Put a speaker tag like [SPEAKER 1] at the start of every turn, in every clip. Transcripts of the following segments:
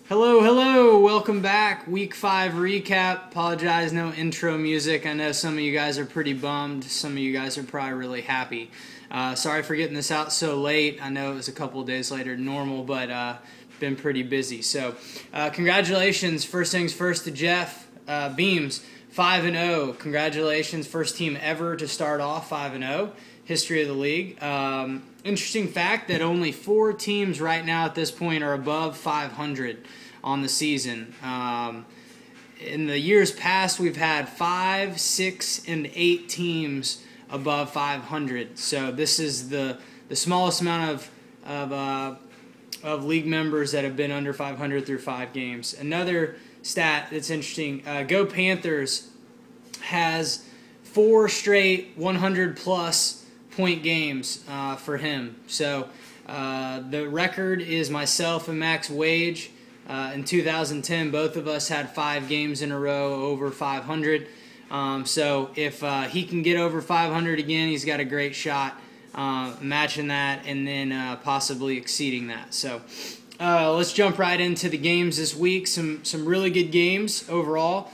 [SPEAKER 1] Hello, hello, welcome back. Week 5 recap. Apologize, no intro music. I know some of you guys are pretty bummed. Some of you guys are probably really happy. Sorry for getting this out so late. I know it was a couple of days later than normal, but been pretty busy. So, congratulations. First things first to Jeff Beams, 5-0. Congratulations, first team ever to start off 5-0. History of the league. Interesting fact that only 4 teams right now at this point are above 500 on the season. In the years past, we've had 5, 6, and 8 teams above 500. So this is the smallest amount of league members that have been under 500 through 5 games. Another stat that's interesting: Go Panthers has 4 straight 100-plus point games for him. So the record is myself and Max Wage. In 2010, both of us had 5 games in a row over 500. So if he can get over 500 again, he's got a great shot matching that and then possibly exceeding that. So let's jump right into the games this week. Some really good games overall.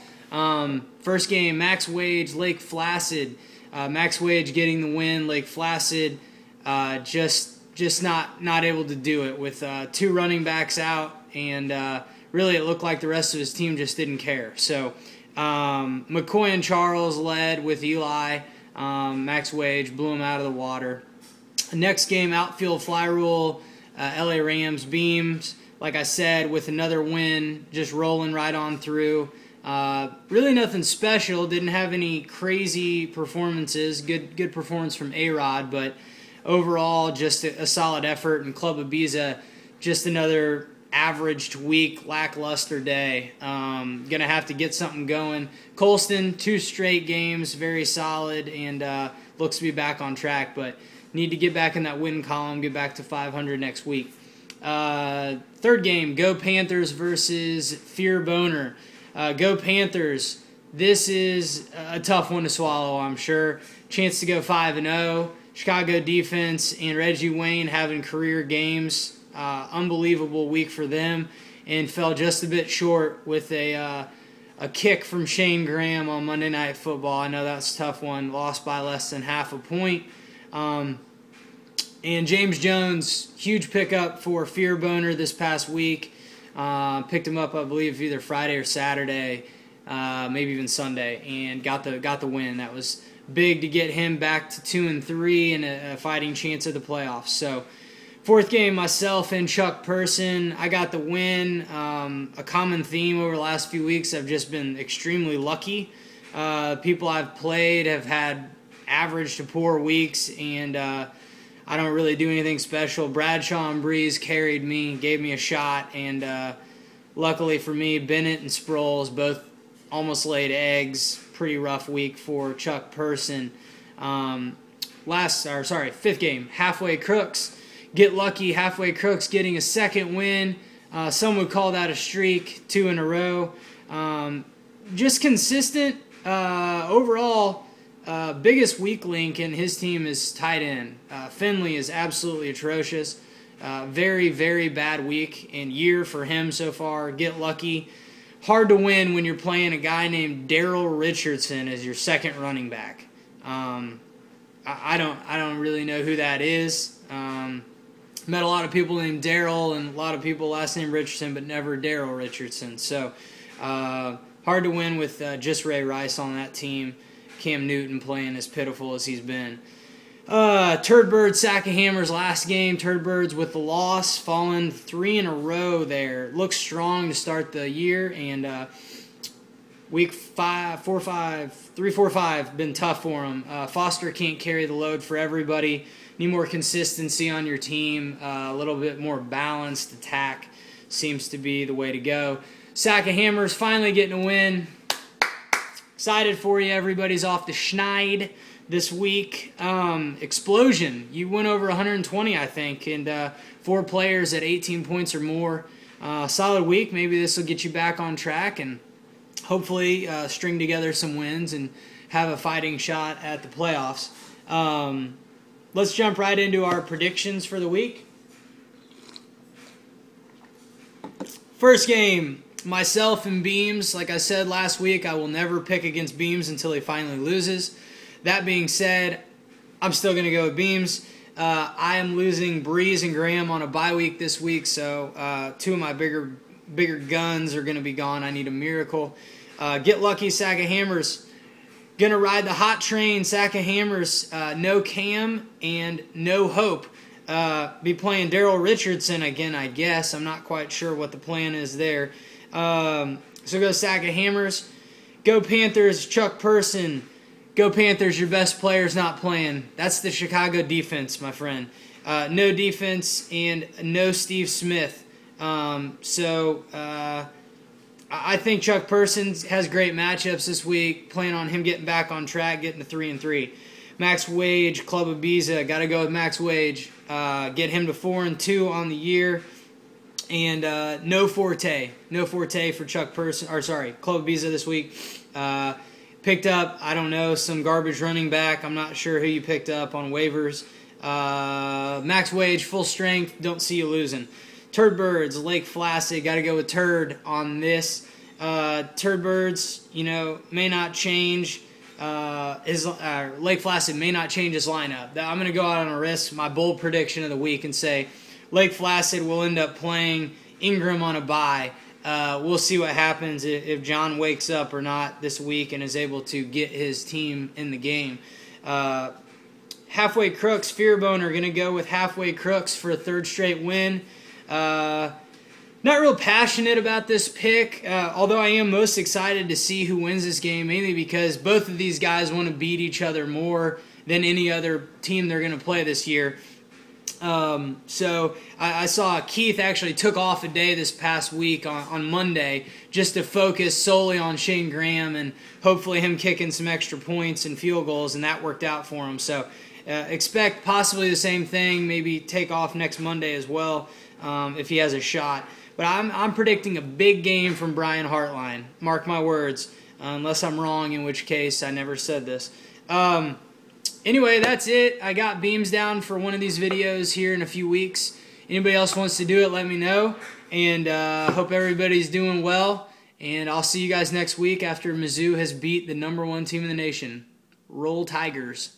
[SPEAKER 1] First game, Max Wage, Lake Placid. Max Wage getting the win. Lake Placid just not able to do it with 2 running backs out, and really it looked like the rest of his team just didn't care. So McCoy and Charles led with Eli. Max Wage blew him out of the water. Next game, outfield fly rule, LA Rams. Beams, like I said, with another win, just rolling right on through. Really nothing special. Didn't have any crazy performances. Good performance from A-Rod, but overall just a solid effort. And Club Ibiza, just another averaged week, lackluster day. Gonna have to get something going. Colston, 2 straight games, very solid, and looks to be back on track, but need to get back in that win column, get back to 500 next week. Third game, Go Panthers versus Fear Boner. Go Panthers. This is a tough one to swallow, I'm sure. Chance to go 5-0. Chicago defense and Reggie Wayne having career games. Unbelievable week for them, and fell just a bit short with a kick from Shane Graham on Monday Night Football. I know that's a tough one. Lost by less than half a point. And James Jones, huge pickup for Fear Boner this past week. Picked him up, I believe, either Friday or Saturday, maybe even Sunday, and got the win. That was big to get him back to 2-3 and a fighting chance at the playoffs. So, fourth game, myself and Chuck Person. I got the win. A common theme over the last few weeks, I've just been extremely lucky. People I've played have had average to poor weeks, and I don't really do anything special. Bradshaw and Breeze carried me, gave me a shot, and luckily for me, Bennett and Sproles both almost laid eggs. Pretty rough week for Chuck Person. Fifth game, Halfway Crooks. Get lucky, Halfway Crooks getting a second win. Some would call that a streak, 2 in a row. Just consistent overall. Biggest weak link in his team is tight end. Finley is absolutely atrocious. Very, very bad week and year for him so far. Get lucky. Hard to win when you're playing a guy named Daryl Richardson as your second running back. I don't really know who that is. Met a lot of people named Daryl and a lot of people last name Richardson, but never Daryl Richardson. So hard to win with just Ray Rice on that team. Cam Newton playing as pitiful as he's been. Turdbird, Sack-A-Hammer's last game. Turdbirds with the loss, falling 3 in a row there. Looks strong to start the year, and week 3, 4, 5 been tough for him. Foster can't carry the load for everybody. Need more consistency on your team. A little bit more balanced attack seems to be the way to go. Sack-A-Hammer's finally getting a win. Excited for you. Everybody's off the schneid this week. Explosion. You went over 120, I think, and 4 players at 18 points or more. Solid week. Maybe this will get you back on track and hopefully string together some wins and have a fighting shot at the playoffs. Let's jump right into our predictions for the week. First game, myself and Beams. Like I said last week, I will never pick against Beams until he finally loses. That being said, I'm still going to go with Beams. I am losing Breeze and Graham on a bye week this week, so two of my bigger guns are going to be gone. I need a miracle. Get lucky, Sack of Hammers. Going to ride the hot train, Sack of Hammers. No Cam and no Hope. Be playing Daryl Richardson again, I guess. I'm not quite sure what the plan is there. So go Sack of Hammers. Go Panthers, Chuck Person. Go Panthers, your best player's not playing. That's the Chicago defense, my friend. No defense and no Steve Smith. I think Chuck Person has great matchups this week. Plan on him getting back on track, getting to 3-3. Max Wage, Club Ibiza. Got to go with Max Wage. Get him to 4-2 on the year. And no Forte. No Forte for Chuck Person. Or sorry, Club Ibiza this week. Picked up, I don't know, some garbage running back. I'm not sure who you picked up on waivers. Max Wage, full strength. Don't see you losing. Turd Birds, Lake Placid. Got to go with Turd on this. Turd Birds, may not change. Lake Placid may not change his lineup. I'm going to go out on a risk, my bold prediction of the week, and say Lake Placid will end up playing Ingram on a bye. We'll see what happens if John wakes up or not this week and is able to get his team in the game. Halfway Crooks, Fearbone are going to go with Halfway Crooks for a third straight win. Not real passionate about this pick, although I am most excited to see who wins this game, mainly because both of these guys want to beat each other more than any other team they're going to play this year. So I saw Keith actually took off a day this past week on Monday just to focus solely on Shane Graham and hopefully him kicking some extra points and field goals, and that worked out for him. So expect possibly the same thing, maybe take off next Monday as well if he has a shot. But I'm predicting a big game from Brian Hartline. Mark my words, unless I'm wrong, in which case I never said this. Anyway, that's it. I got Beams down for one of these videos here in a few weeks. Anybody else wants to do it, let me know. And hope everybody's doing well. And I'll see you guys next week after Mizzou has beat the #1 team in the nation. Roll Tigers.